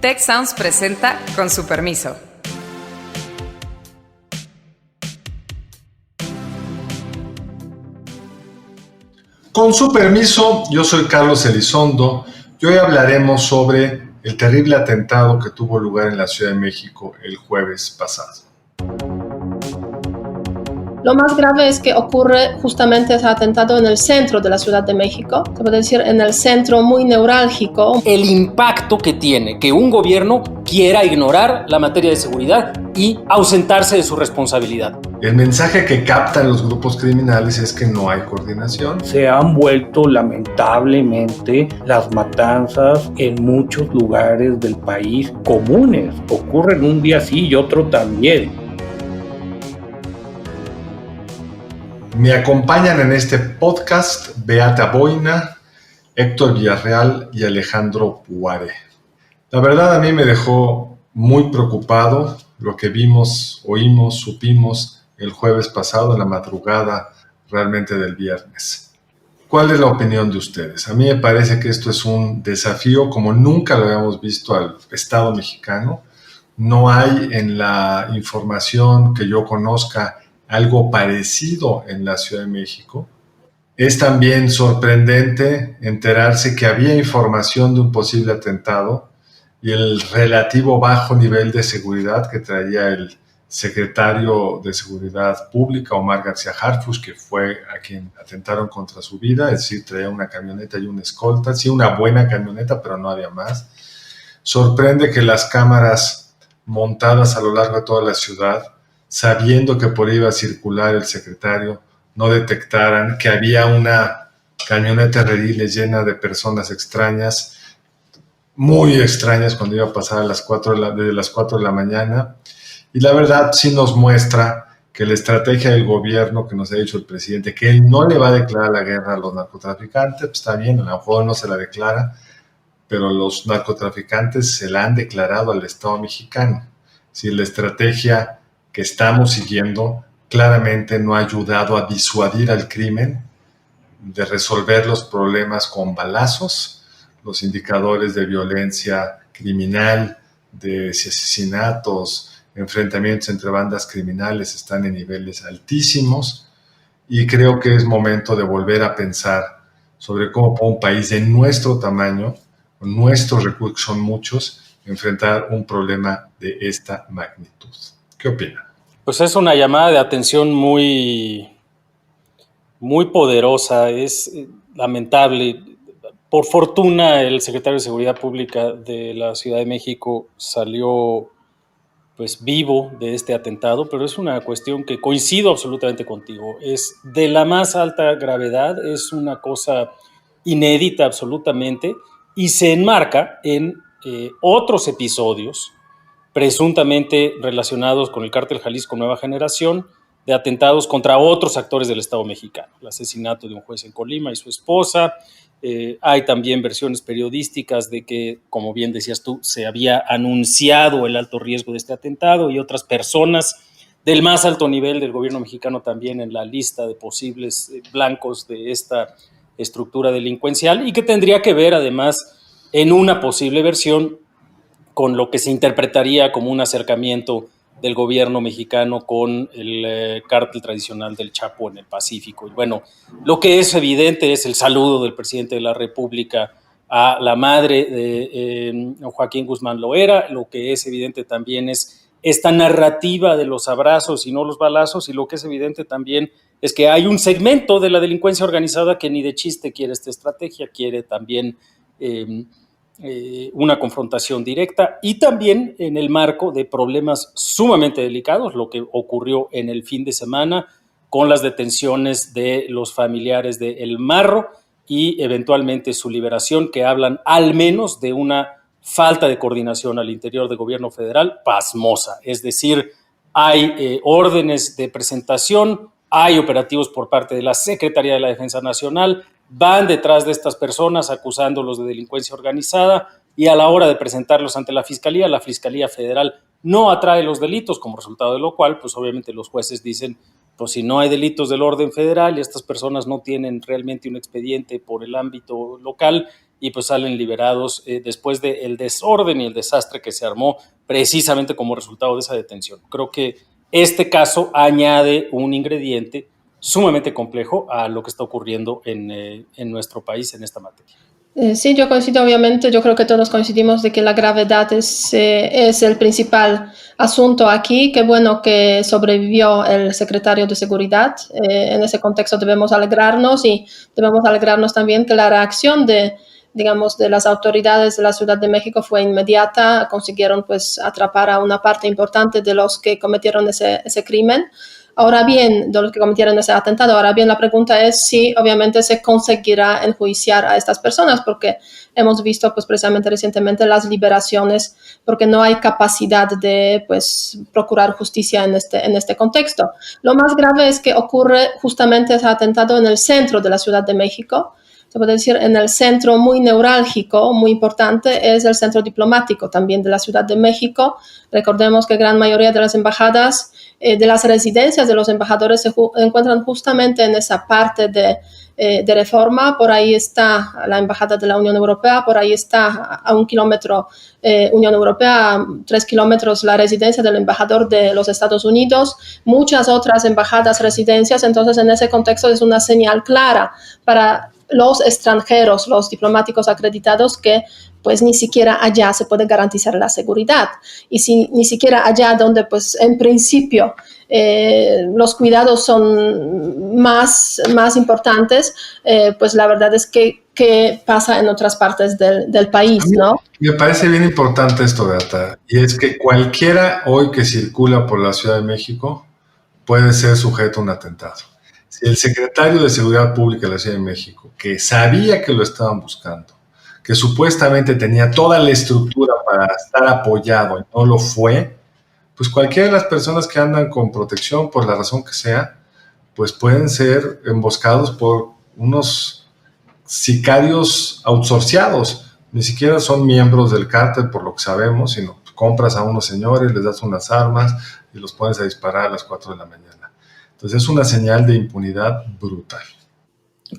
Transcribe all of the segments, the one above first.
Tech Sounds presenta Con su permiso. Con su permiso, yo soy Carlos Elizondo y hoy hablaremos sobre el terrible atentado que tuvo lugar en la Ciudad de México el jueves pasado. Lo más grave es que ocurre justamente ese atentado en el centro de la Ciudad de México, se puede decir en el centro muy neurálgico. El impacto que tiene que un gobierno quiera ignorar la materia de seguridad y ausentarse de su responsabilidad. El mensaje que captan los grupos criminales es que no hay coordinación. Se han vuelto lamentablemente las matanzas en muchos lugares del país comunes. Ocurren un día sí y otro también. Me acompañan en este podcast Beata Boina, Héctor Villarreal y Alejandro Puare. La verdad a mí me dejó muy preocupado lo que vimos, oímos, supimos el jueves pasado, en la madrugada realmente del viernes. ¿Cuál es la opinión de ustedes? A mí me parece que esto es un desafío como nunca lo habíamos visto al Estado mexicano. No hay en la información que yo conozca algo parecido en la Ciudad de México. Es también sorprendente enterarse que había información de un posible atentado y el relativo bajo nivel de seguridad que traía el secretario de Seguridad Pública, Omar García Harfuch, que fue a quien atentaron contra su vida, es decir, traía una camioneta y una escolta, sí, una buena camioneta, pero no había más. Sorprende que las cámaras montadas a lo largo de toda la ciudad, sabiendo que por ahí iba a circular el secretario, no detectaran que había una camioneta Rediles llena de personas extrañas, muy extrañas, cuando iba a pasar a las 4 de la mañana. Y la verdad sí nos muestra que la estrategia del gobierno que nos ha dicho el presidente, que él no le va a declarar la guerra a los narcotraficantes, pues está bien, a lo mejor no se la declara, pero los narcotraficantes se la han declarado al Estado mexicano. Si la estrategia que estamos siguiendo claramente no ha ayudado a disuadir al crimen de resolver los problemas con balazos, los indicadores de violencia criminal, de asesinatos, enfrentamientos entre bandas criminales están en niveles altísimos y creo que es momento de volver a pensar sobre cómo puede un país de nuestro tamaño, con nuestros recursos son muchos, enfrentar un problema de esta magnitud. ¿Qué opinan? Pues es una llamada de atención muy poderosa, es lamentable. Por fortuna, el secretario de Seguridad Pública de la Ciudad de México salió pues vivo de este atentado, pero es una cuestión que coincido absolutamente contigo. Es de la más alta gravedad, es una cosa inédita absolutamente y se enmarca en otros episodios presuntamente relacionados con el Cártel Jalisco Nueva Generación, de atentados contra otros actores del Estado mexicano, el asesinato de un juez en Colima y su esposa. Hay también versiones periodísticas de que, como bien decías tú, se había anunciado el alto riesgo de este atentado y otras personas del más alto nivel del gobierno mexicano también en la lista de posibles blancos de esta estructura delincuencial y que tendría que ver además en una posible versión con lo que se interpretaría como un acercamiento del gobierno mexicano con el cártel tradicional del Chapo en el Pacífico. Y bueno, lo que es evidente es el saludo del presidente de la República a la madre de Joaquín Guzmán Loera. Lo que es evidente también es esta narrativa de los abrazos y no los balazos, y lo que es evidente también es que hay un segmento de la delincuencia organizada que ni de chiste quiere esta estrategia, quiere también una confrontación directa y también en el marco de problemas sumamente delicados, lo que ocurrió en el fin de semana con las detenciones de los familiares de El Marro y eventualmente su liberación, que hablan al menos de una falta de coordinación al interior del gobierno federal pasmosa. Es decir, hay órdenes de presentación, hay operativos por parte de la Secretaría de la Defensa Nacional, van detrás de estas personas acusándolos de delincuencia organizada y a la hora de presentarlos ante la Fiscalía Federal no atrae los delitos, como resultado de lo cual, pues obviamente los jueces dicen, pues si no hay delitos del orden federal y estas personas no tienen realmente un expediente por el ámbito local, y pues salen liberados después del desorden y el desastre que se armó precisamente como resultado de esa detención. Creo que este caso añade un ingrediente sumamente complejo a lo que está ocurriendo en nuestro país en esta materia. Sí, yo coincido, obviamente, yo creo que todos coincidimos de que la gravedad es el principal asunto aquí. Qué bueno que sobrevivió el secretario de Seguridad. En ese contexto debemos alegrarnos y debemos alegrarnos también que la reacción de las autoridades de la Ciudad de México fue inmediata. Consiguieron pues atrapar a una parte importante de los que cometieron ese crimen. Ahora bien, de los que cometieron ese atentado, ahora bien, la pregunta es si obviamente se conseguirá enjuiciar a estas personas, porque hemos visto pues precisamente recientemente las liberaciones, porque no hay capacidad de pues procurar justicia en este contexto. Lo más grave es que ocurre justamente ese atentado en el centro de la Ciudad de México. Se puede decir en el centro muy neurálgico, muy importante, es el centro diplomático también de la Ciudad de México. Recordemos que gran mayoría de las embajadas, de las residencias de los embajadores se encuentran justamente en esa parte de Reforma. Por ahí está la Embajada de la Unión Europea, por ahí está a 1 kilómetro Unión Europea, a 3 kilómetros la residencia del embajador de los Estados Unidos, muchas otras embajadas, residencias. Entonces, en ese contexto es una señal clara para los extranjeros, los diplomáticos acreditados, que pues ni siquiera allá se puede garantizar la seguridad. Y si ni siquiera allá donde pues en principio los cuidados son más importantes, pues la verdad es que pasa en otras partes del país, ¿no? Me parece bien importante esto, Beata, y es que cualquiera hoy que circula por la Ciudad de México puede ser sujeto a un atentado. Si el secretario de Seguridad Pública de la Ciudad de México, que sabía que lo estaban buscando, que supuestamente tenía toda la estructura para estar apoyado y no lo fue, pues cualquiera de las personas que andan con protección, por la razón que sea, pues pueden ser emboscados por unos sicarios outsourciados. Ni siquiera son miembros del cártel, por lo que sabemos, sino compras a unos señores, les das unas armas y los pones a disparar a las 4 de la mañana. Entonces es una señal de impunidad brutal.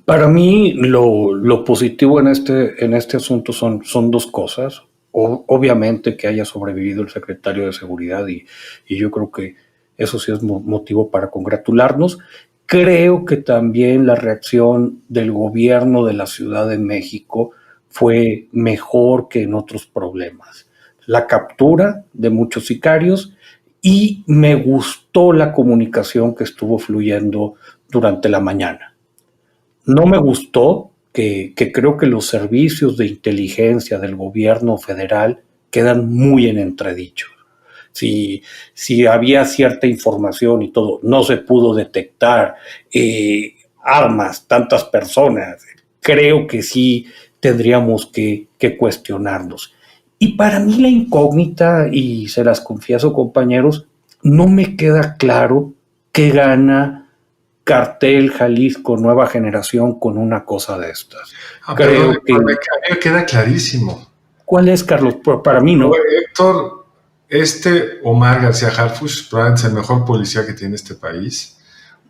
Para mí lo positivo en este asunto son dos cosas. Obviamente que haya sobrevivido el secretario de Seguridad y yo creo que eso sí es motivo para congratularnos. Creo que también la reacción del gobierno de la Ciudad de México fue mejor que en otros problemas. La captura de muchos sicarios, y me gustó la comunicación que estuvo fluyendo durante la mañana. No me gustó que creo que los servicios de inteligencia del gobierno federal quedan muy en entredicho. Si había cierta información y todo, no se pudo detectar armas, tantas personas, creo que sí tendríamos que cuestionarnos. Y para mí la incógnita, y se las confieso, compañeros, no me queda claro qué gana Cartel Jalisco Nueva Generación con una cosa de estas. Creo que a mí me queda clarísimo. ¿Cuál es, Carlos? Para mí no. Héctor, Omar García Harfuch probablemente es el mejor policía que tiene este país.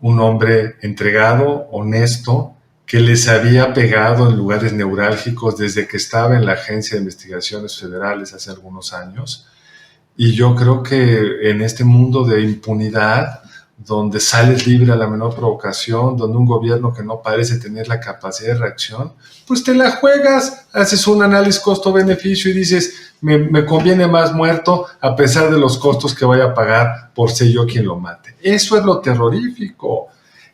Un hombre entregado, honesto, que les había pegado en lugares neurálgicos desde que estaba en la Agencia de Investigaciones Federales hace algunos años. Y yo creo que en este mundo de impunidad, donde sales libre a la menor provocación, donde un gobierno que no parece tener la capacidad de reacción, pues te la juegas, haces un análisis costo-beneficio y dices, me conviene más muerto a pesar de los costos que vaya a pagar por ser yo quien lo mate. Eso es lo terrorífico.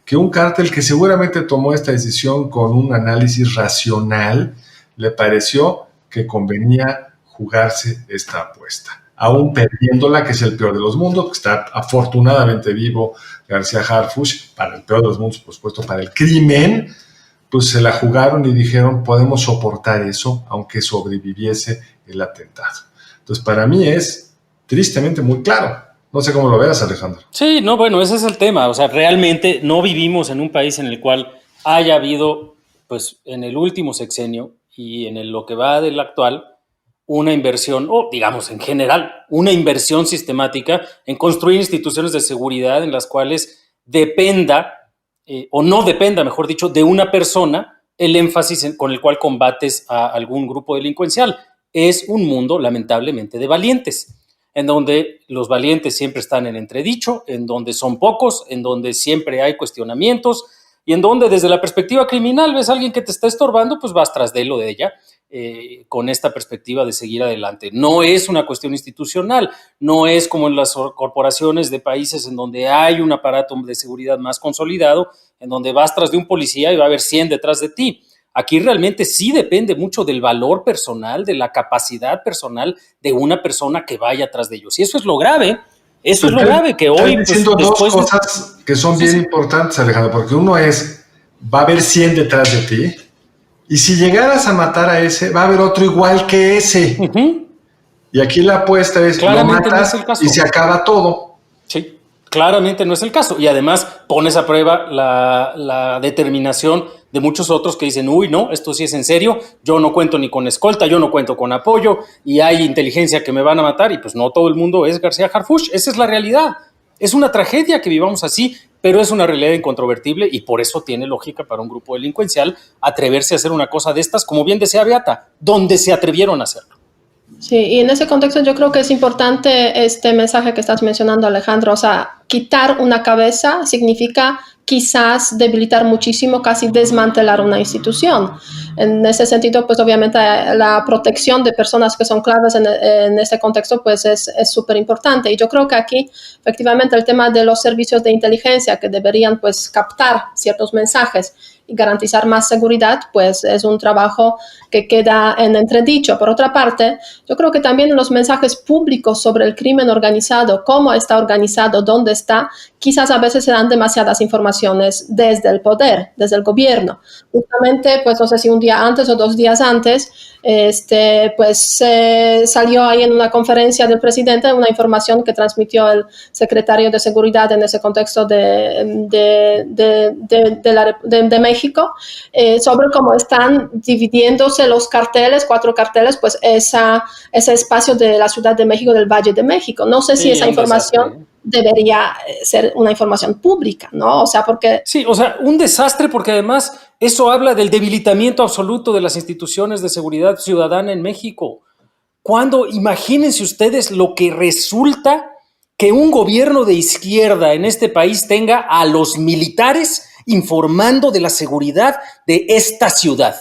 Que un cártel que seguramente tomó esta decisión con un análisis racional, le pareció que convenía jugarse esta apuesta. Aún perdiéndola, que es el peor de los mundos, que está afortunadamente vivo García Harfuch, para el peor de los mundos, por supuesto, para el crimen, pues se la jugaron y dijeron, podemos soportar eso, aunque sobreviviese el atentado. Entonces, para mí es tristemente muy claro. No sé cómo lo veas, Alejandro. Sí, no, bueno, ese es el tema. O sea, realmente no vivimos en un país en el cual haya habido, pues, en el último sexenio y en lo que va del actual, una inversión, o digamos en general, una inversión sistemática en construir instituciones de seguridad en las cuales dependa, o no dependa, mejor dicho, de una persona el énfasis con el cual combates a algún grupo delincuencial. Es un mundo, lamentablemente, de valientes, en donde los valientes siempre están en entredicho, en donde son pocos, en donde siempre hay cuestionamientos y en donde desde la perspectiva criminal ves a alguien que te está estorbando, pues vas tras de él o de ella, con esta perspectiva de seguir adelante. No es una cuestión institucional, no es como en las corporaciones de países en donde hay un aparato de seguridad más consolidado, en donde vas tras de un policía y va a haber 100 detrás de ti. Aquí realmente sí depende mucho del valor personal, de la capacidad personal de una persona que vaya atrás de ellos. Y eso es lo grave. Eso es lo grave, que hoy... Estás diciendo dos cosas que son bien importantes, Alejandro, porque uno es, va a haber 100 detrás de ti, y si llegaras a matar a ese, va a haber otro igual que ese. Uh-huh. Y aquí la apuesta es, claramente lo matas no es el caso. Y se acaba todo. Sí, claramente no es el caso. Y además pones a prueba la determinación de muchos otros que dicen, uy, no, esto sí es en serio, yo no cuento ni con escolta, yo no cuento con apoyo, y hay inteligencia que me van a matar, y pues no todo el mundo es García Harfuch. Esa es la realidad. Es una tragedia que vivamos así, pero es una realidad incontrovertible, y por eso tiene lógica para un grupo delincuencial atreverse a hacer una cosa de estas, como bien decía Beata, donde se atrevieron a hacerlo. Sí, y en ese contexto yo creo que es importante este mensaje que estás mencionando, Alejandro. O sea, quitar una cabeza significa quizás debilitar muchísimo, casi desmantelar una institución. En ese sentido, pues obviamente la protección de personas que son claves en ese contexto pues es súper importante. Y yo creo que aquí efectivamente el tema de los servicios de inteligencia que deberían pues captar ciertos mensajes y garantizar más seguridad, pues es un trabajo que queda en entredicho. Por otra parte, yo creo que también los mensajes públicos sobre el crimen organizado, cómo está organizado, dónde está, quizás a veces se dan demasiadas informaciones desde el poder, desde el gobierno. Justamente, pues no sé si un día antes o 2 días antes, pues salió ahí en una conferencia del presidente una información que transmitió el secretario de Seguridad en ese contexto de México, sobre cómo están dividiéndose los carteles, 4 carteles, pues ese espacio de la Ciudad de México, del Valle de México. No sé si esa información debería ser una información pública, ¿no? O sea, porque... Sí, o sea, un desastre, porque además eso habla del debilitamiento absoluto de las instituciones de seguridad ciudadana en México. Cuando, imagínense ustedes lo que resulta que un gobierno de izquierda en este país tenga a los militares informando de la seguridad de esta ciudad,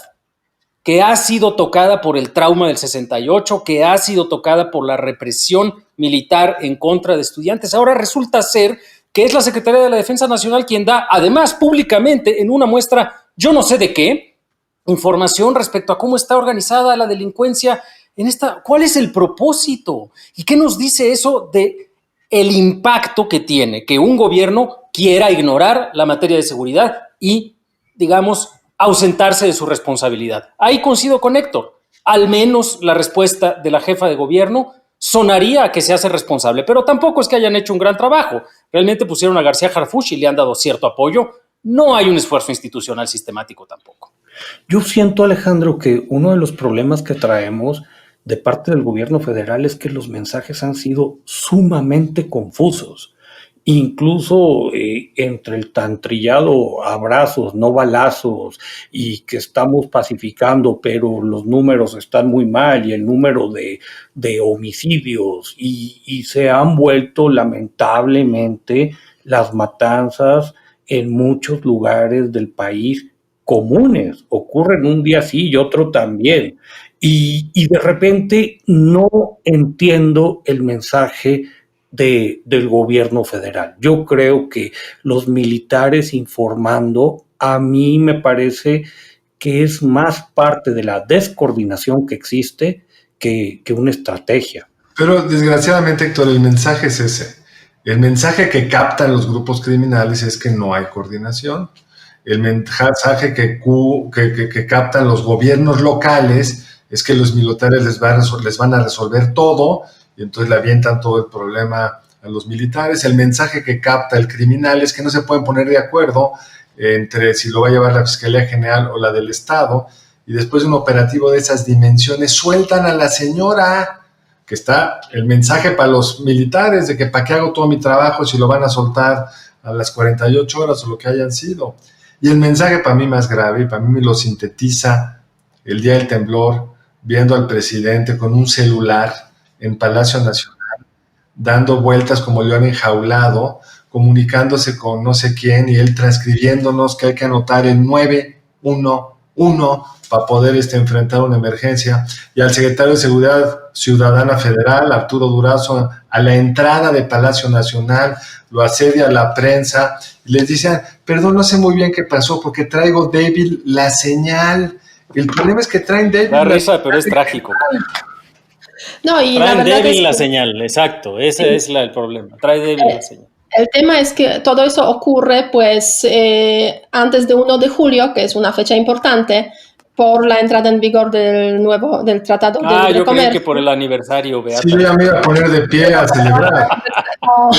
que ha sido tocada por el trauma del 68, que ha sido tocada por la represión militar en contra de estudiantes. Ahora resulta ser que es la Secretaría de la Defensa Nacional quien da, además públicamente, en una muestra, yo no sé de qué, información respecto a cómo está organizada la delincuencia en esta. ¿Cuál es el propósito? ¿Y qué nos dice eso de el impacto que tiene que un gobierno quiera ignorar la materia de seguridad y, digamos, ausentarse de su responsabilidad? Ahí coincido con Héctor. Al menos la respuesta de la jefa de gobierno sonaría a que se hace responsable, pero tampoco es que hayan hecho un gran trabajo. Realmente pusieron a García Harfuch y le han dado cierto apoyo. No hay un esfuerzo institucional sistemático tampoco. Yo siento, Alejandro, que uno de los problemas que traemos de parte del gobierno federal es que los mensajes han sido sumamente confusos. Incluso entre el tan trillado abrazos, no balazos, y que estamos pacificando, pero los números están muy mal, y el número de homicidios, y se han vuelto lamentablemente las matanzas en muchos lugares del país comunes. Ocurren un día sí y otro también. Y de repente no entiendo el mensaje del gobierno federal. Yo creo que los militares informando, a mí me parece que es más parte de la descoordinación que existe que una estrategia. Pero desgraciadamente, Héctor, el mensaje es ese. El mensaje que captan los grupos criminales es que no hay coordinación. El mensaje que captan los gobiernos locales es que los militares les van a resolver todo, y entonces le avientan todo el problema a los militares. El mensaje que capta el criminal es que no se pueden poner de acuerdo entre si lo va a llevar la Fiscalía General o la del Estado, y después de un operativo de esas dimensiones sueltan a la señora, que está el mensaje para los militares de que para qué hago todo mi trabajo si lo van a soltar a las 48 horas o lo que hayan sido. Y el mensaje para mí más grave, y para mí me lo sintetiza el día del temblor, viendo al presidente con un celular en Palacio Nacional, dando vueltas como león enjaulado, comunicándose con no sé quién y él transcribiéndonos que hay que anotar el 911 para poder enfrentar una emergencia, y al secretario de Seguridad Ciudadana Federal, Arturo Durazo, a la entrada de Palacio Nacional, lo asedia a la prensa y les dice, perdón, no sé muy bien qué pasó porque traigo débil la señal. El problema es que traen débil da risa, pero es trágico. No, y Traen la verdad débil es la que señal, exacto, ese es el problema, trae débil la señal. el tema es que todo eso ocurre pues antes de 1 de julio, que es una fecha importante, por la entrada en vigor del Tratado de Libre Yo creí Comercio. que por el aniversario, Beata. Sí, yo ya me iba a poner de pie a celebrar. No,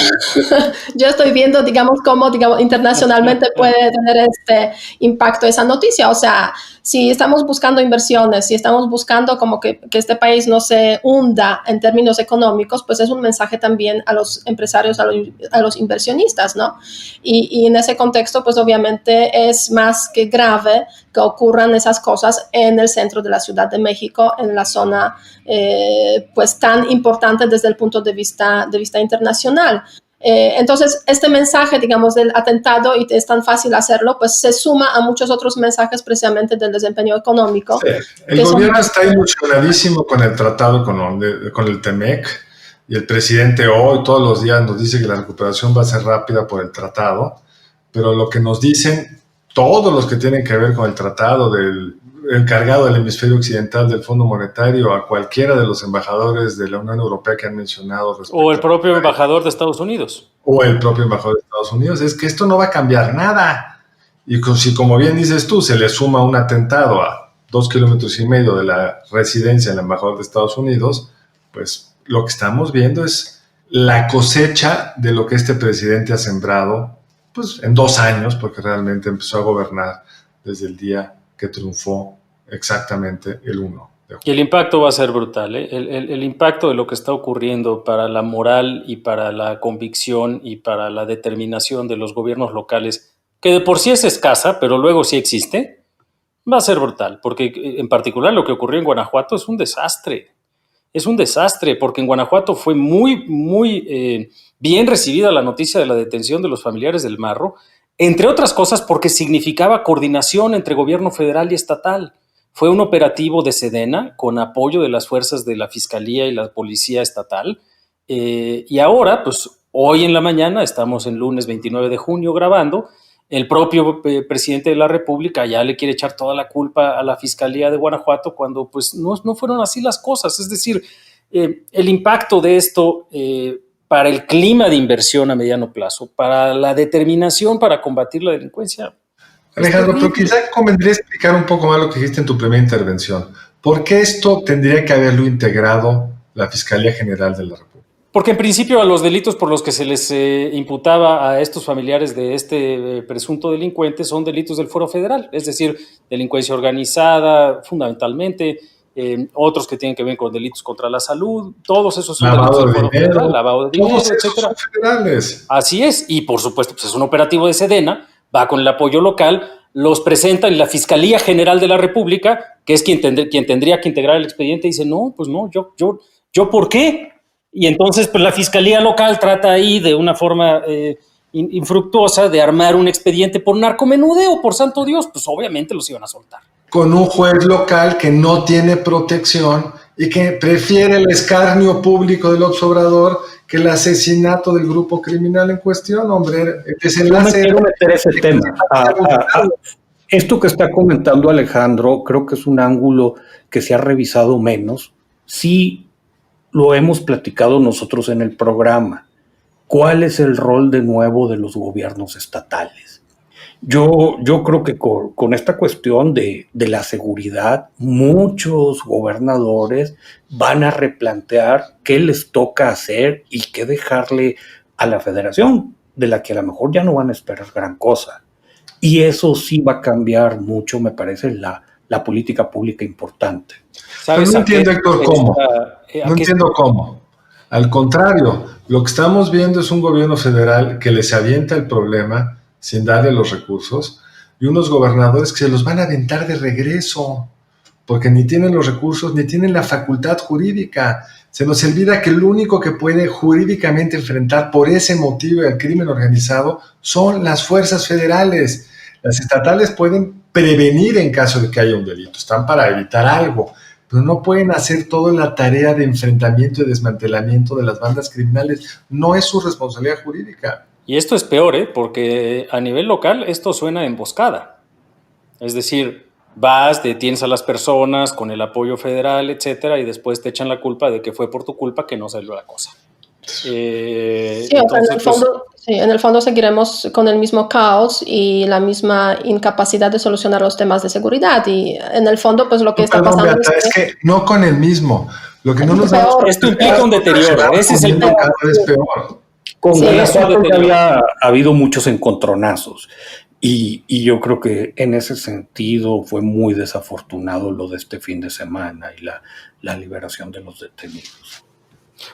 yo estoy viendo, cómo, internacionalmente puede tener este impacto esa noticia. O sea, si estamos buscando inversiones, si estamos buscando como que este país no se hunda en términos económicos, pues es un mensaje también a los empresarios, a los inversionistas, ¿no? Y en ese contexto, pues obviamente es más que grave que ocurran esas cosas en el centro de la Ciudad de México, en la zona pues tan importante desde el punto de vista internacional. Entonces, este mensaje, del atentado, y es tan fácil hacerlo, pues se suma a muchos otros mensajes precisamente del desempeño económico. Sí. El gobierno está ilusionadísimo con el tratado con el TEMEC, y el presidente hoy todos los días nos dice que la recuperación va a ser rápida por el tratado, pero lo que nos dicen todos los que tienen que ver con el tratado, del encargado del hemisferio occidental del Fondo Monetario, a cualquiera de los embajadores de la Unión Europea que han mencionado. O el propio embajador de Estados Unidos. O el propio embajador de Estados Unidos, es que esto no va a cambiar nada. Y si, como bien dices tú, se le suma un atentado a 2,5 kilómetros de la residencia del embajador de Estados Unidos, pues lo que estamos viendo es la cosecha de lo que este presidente ha sembrado pues, en 2 años, porque realmente empezó a gobernar desde el día que triunfó exactamente el 1 de julio. Y el impacto va a ser brutal, ¿eh? El impacto de lo que está ocurriendo para la moral y para la convicción y para la determinación de los gobiernos locales, que de por sí es escasa, pero luego sí existe, va a ser brutal, porque en particular lo que ocurrió en Guanajuato es un desastre. Es un desastre, porque en Guanajuato fue muy bien recibida la noticia de la detención de los familiares del Marro, entre otras cosas porque significaba coordinación entre gobierno federal y estatal. Fue un operativo de Sedena con apoyo de las fuerzas de la Fiscalía y la Policía Estatal. Y ahora, pues hoy en la mañana, estamos en lunes 29 de junio grabando, el propio presidente de la República ya le quiere echar toda la culpa a la Fiscalía de Guanajuato cuando pues no fueron así las cosas. Es decir, el impacto de esto para el clima de inversión a mediano plazo, para la determinación para combatir la delincuencia. Alejandro, pero quizá convendría explicar un poco más lo que dijiste en tu primera intervención. ¿Por qué esto tendría que haberlo integrado la Fiscalía General de la República? Porque en principio a los delitos por los que se les imputaba a estos familiares de este presunto delincuente son delitos del Fuero Federal, es decir, delincuencia organizada fundamentalmente, otros que tienen que ver con delitos contra la salud, todos esos son delitos del Fuero Federal, lavado de dinero, todos esos etcétera. son federales. Así es, y por supuesto pues es un operativo de Sedena, va con el apoyo local, los presenta en la Fiscalía General de la República, que es quien tendría que integrar el expediente, y dice, no, pues no, yo ¿por qué? Y entonces pues la Fiscalía local trata ahí de una forma infructuosa de armar un expediente por narcomenudeo, por santo Dios, pues obviamente los iban a soltar. Con un juez local que no tiene protección y que prefiere el escarnio público del observador que el asesinato del grupo criminal en cuestión, hombre. No me quiero meter ese tema. Esto que está comentando Alejandro, creo que es un ángulo que se ha revisado menos. Sí lo hemos platicado nosotros en el programa. ¿Cuál es el rol de nuevo de los gobiernos estatales? Yo creo que con esta cuestión de la seguridad, muchos gobernadores van a replantear qué les toca hacer y qué dejarle a la federación, de la que a lo mejor ya no van a esperar gran cosa. Y eso sí va a cambiar mucho, me parece, la política pública importante. Pero no entiendo, Héctor, cómo. No entiendo cómo. Al contrario, lo que estamos viendo es un gobierno federal que les avienta el problema sin darle los recursos, y unos gobernadores que se los van a aventar de regreso, porque ni tienen los recursos, ni tienen la facultad jurídica. Se nos olvida que el único que puede jurídicamente enfrentar por ese motivo el crimen organizado son las fuerzas federales. Las estatales pueden prevenir en caso de que haya un delito, están para evitar algo, pero no pueden hacer toda la tarea de enfrentamiento y desmantelamiento de las bandas criminales. No es su responsabilidad jurídica. Y esto es peor, porque a nivel local esto suena a emboscada. Es decir, vas, detienes a las personas con el apoyo federal, etcétera, y después te echan la culpa de que fue por tu culpa que no salió la cosa. En el fondo seguiremos con el mismo caos y la misma incapacidad de solucionar los temas de seguridad. Y en el fondo, pues lo que está pasando es que no con el mismo. Lo que no nos damos esto implica un deterioro. Ese es el cada vez peor. Con Guanajuato ya había habido muchos encontronazos. Y yo creo que en ese sentido fue muy desafortunado lo de este fin de semana y la liberación de los detenidos.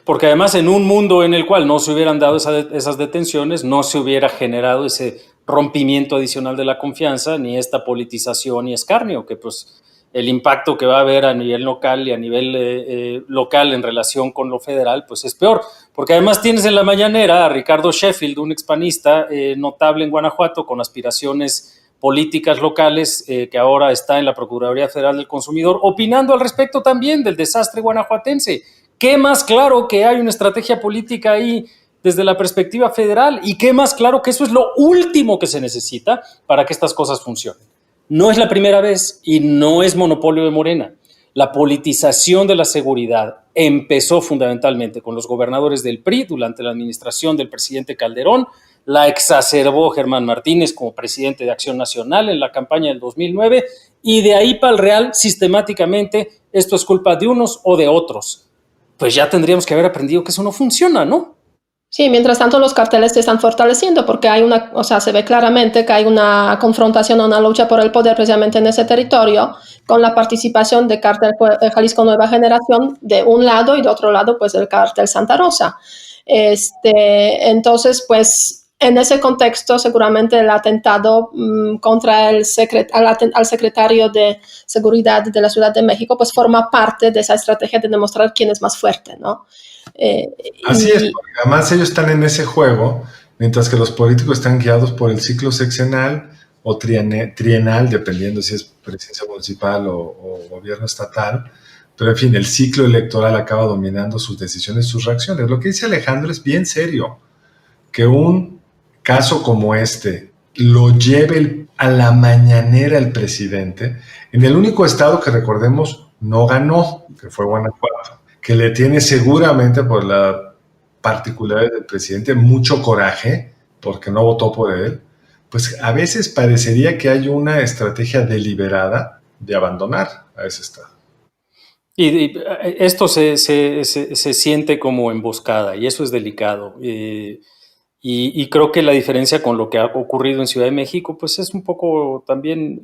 Porque además en un mundo en el cual no se hubieran dado esas detenciones, no se hubiera generado ese rompimiento adicional de la confianza, ni esta politización y escarnio, que pues el impacto que va a haber a nivel local y a nivel local en relación con lo federal, pues es peor. Porque además tienes en la mañanera a Ricardo Sheffield, un expanista notable en Guanajuato con aspiraciones políticas locales, que ahora está en la Procuraduría Federal del Consumidor, opinando al respecto también del desastre guanajuatense. ¿Qué más claro que hay una estrategia política ahí desde la perspectiva federal? ¿Y qué más claro que eso es lo último que se necesita para que estas cosas funcionen? No es la primera vez y no es monopolio de Morena. La politización de la seguridad empezó fundamentalmente con los gobernadores del PRI durante la administración del presidente Calderón, la exacerbó Germán Martínez como presidente de Acción Nacional en la campaña del 2009 y de ahí para el Real sistemáticamente esto es culpa de unos o de otros. Pues ya tendríamos que haber aprendido que eso no funciona, ¿no? Sí, mientras tanto los carteles se están fortaleciendo porque se ve claramente que hay una confrontación, una lucha por el poder precisamente en ese territorio con la participación de Cártel Jalisco Nueva Generación de un lado y de otro lado pues el Cártel Santa Rosa. Entonces pues en ese contexto seguramente el atentado contra al secretario de Seguridad de la Ciudad de México pues forma parte de esa estrategia de demostrar quién es más fuerte, ¿no? Así es, porque además ellos están en ese juego, mientras que los políticos están guiados por el ciclo sexenal o trienal, dependiendo si es presidencia municipal o gobierno estatal, pero en fin, el ciclo electoral acaba dominando sus decisiones, sus reacciones. Lo que dice Alejandro es bien serio, que un caso como este lo lleve a la mañanera el presidente, en el único estado que recordemos no ganó, que fue Guanajuato, que le tiene seguramente por la particularidad del presidente mucho coraje porque no votó por él, pues a veces parecería que hay una estrategia deliberada de abandonar a ese estado. Y esto se siente como emboscada y eso es delicado. Y creo que la diferencia con lo que ha ocurrido en Ciudad de México pues es un poco también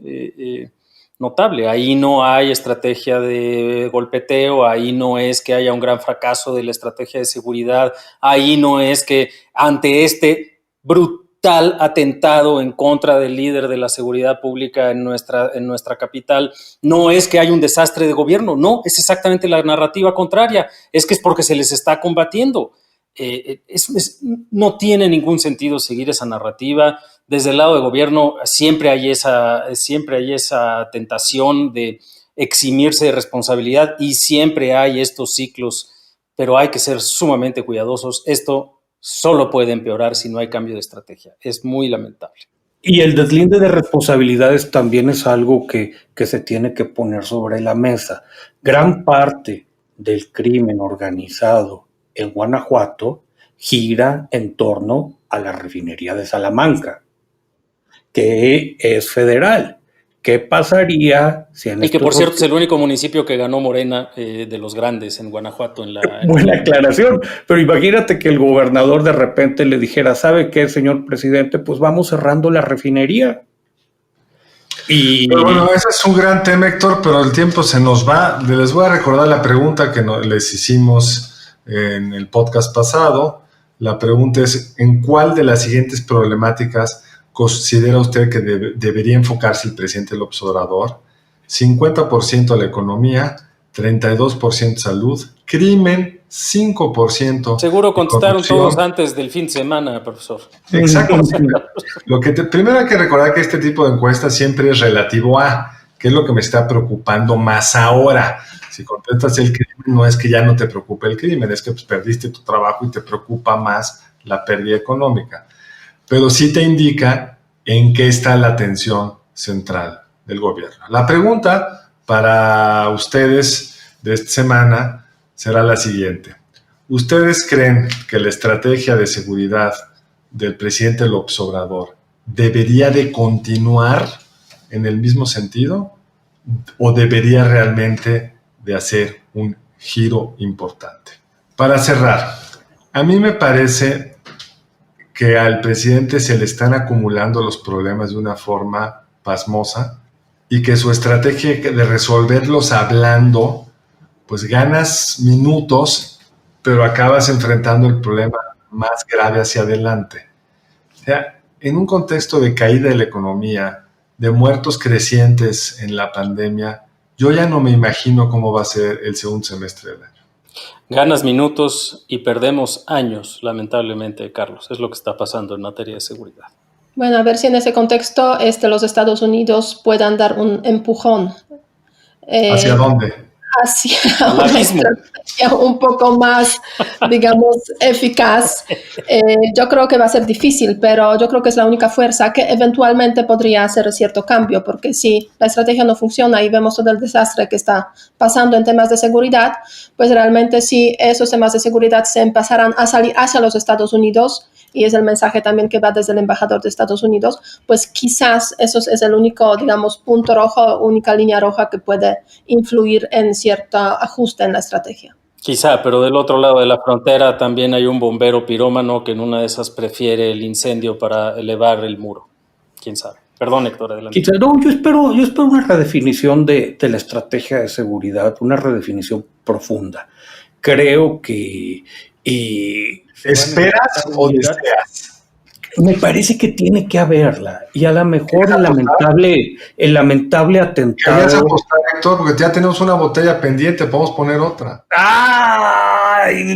notable. Ahí no hay estrategia de golpeteo, ahí no es que haya un gran fracaso de la estrategia de seguridad, ahí no es que ante este brutal atentado en contra del líder de la seguridad pública en nuestra capital, no es que haya un desastre de gobierno, no, es exactamente la narrativa contraria, es que es porque se les está combatiendo. No tiene ningún sentido seguir esa narrativa. Desde el lado de gobierno siempre hay esa tentación de eximirse de responsabilidad y siempre hay estos ciclos, pero hay que ser sumamente cuidadosos. Esto solo puede empeorar si no hay cambio de estrategia. Es muy lamentable. Y el deslinde de responsabilidades también es algo que se tiene que poner sobre la mesa. Gran parte del crimen organizado en Guanajuato gira en torno a la refinería de Salamanca, que es federal. ¿Qué pasaría si en y que por cierto es el único municipio que ganó Morena de los grandes en Guanajuato? Buena aclaración, pero imagínate que el gobernador de repente le dijera, ¿sabe qué, señor presidente? Pues vamos cerrando la refinería. Pero bueno, ese es un gran tema, Héctor, pero el tiempo se nos va. Les voy a recordar la pregunta que les hicimos en el podcast pasado. La pregunta es, ¿en cuál de las siguientes problemáticas considera usted que debería enfocarse el presidente López Obrador? 50% la economía, 32% salud, crimen, 5%. Seguro contestaron corrupción. todos antes del fin de semana, profesor. Exacto. Primero hay que recordar que este tipo de encuestas siempre es relativo a qué es lo que me está preocupando más ahora. Si contestas el crimen, no es que ya no te preocupe el crimen, es que pues, perdiste tu trabajo y te preocupa más la pérdida económica. Pero sí te indica en qué está la atención central del gobierno. La pregunta para ustedes de esta semana será la siguiente. ¿Ustedes creen que la estrategia de seguridad del presidente López Obrador debería de continuar en el mismo sentido o debería realmente de hacer un giro importante? Para cerrar, a mí me parece que al presidente se le están acumulando los problemas de una forma pasmosa y que su estrategia de resolverlos hablando, pues ganas minutos, pero acabas enfrentando el problema más grave hacia adelante. O sea, en un contexto de caída de la economía, de muertos crecientes en la pandemia, yo ya no me imagino cómo va a ser el segundo semestre del año. Ganas minutos y perdemos años, lamentablemente, Carlos. Es lo que está pasando en materia de seguridad. Bueno, a ver si en ese contexto los Estados Unidos puedan dar un empujón. ¿Hacia dónde? Hacia una estrategia un poco más, digamos, eficaz. Yo creo que va a ser difícil, pero yo creo que es la única fuerza que eventualmente podría hacer cierto cambio, porque si la estrategia no funciona y vemos todo el desastre que está pasando en temas de seguridad, pues realmente si esos temas de seguridad se empezaran a salir hacia los Estados Unidos, y es el mensaje también que va desde el embajador de Estados Unidos, pues quizás eso es el único, digamos, punto rojo, única línea roja que puede influir en cierto ajuste en la estrategia. Quizá, pero del otro lado de la frontera también hay un bombero pirómano que en una de esas prefiere el incendio para elevar el muro. ¿Quién sabe? Perdón, Héctor, adelante. Quizá, no, yo espero una redefinición de la estrategia de seguridad, una redefinición profunda. Creo que... ¿Esperas o deseas? Me parece que tiene que haberla. Y a lo mejor el lamentable atentado... ¿Querías apostar, Héctor? Porque ya tenemos una botella pendiente, podemos poner otra.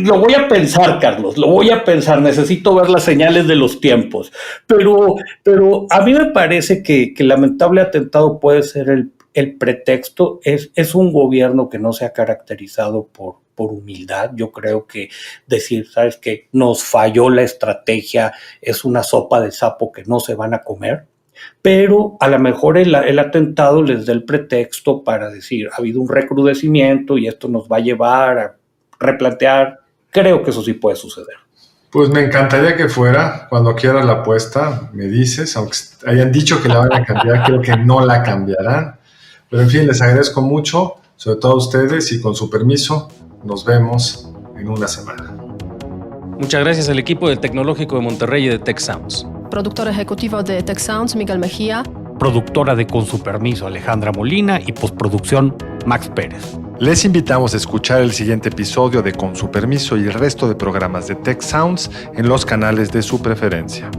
Lo voy a pensar, Carlos, lo voy a pensar. Necesito ver las señales de los tiempos. Pero a mí me parece que el lamentable atentado puede ser el pretexto. Es un gobierno que no se ha caracterizado por humildad. Yo creo que decir, ¿sabes qué? Nos falló la estrategia, es una sopa de sapo que no se van a comer, pero a lo mejor el atentado les da el pretexto para decir, ha habido un recrudecimiento y esto nos va a llevar a replantear. Creo que eso sí puede suceder. Pues me encantaría que fuera. Cuando quieras la apuesta, me dices, aunque hayan dicho que la van a cambiar, creo que no la cambiarán. Pero en fin, les agradezco mucho, sobre todo a ustedes, y con su permiso, nos vemos en una semana. Muchas gracias al equipo del Tecnológico de Monterrey y de Tech Sounds. Productor ejecutivo de Tech Sounds, Miguel Mejía. Productora de Con su permiso, Alejandra Molina, y postproducción, Max Pérez. Les invitamos a escuchar el siguiente episodio de Con su permiso y el resto de programas de Tech Sounds en los canales de su preferencia.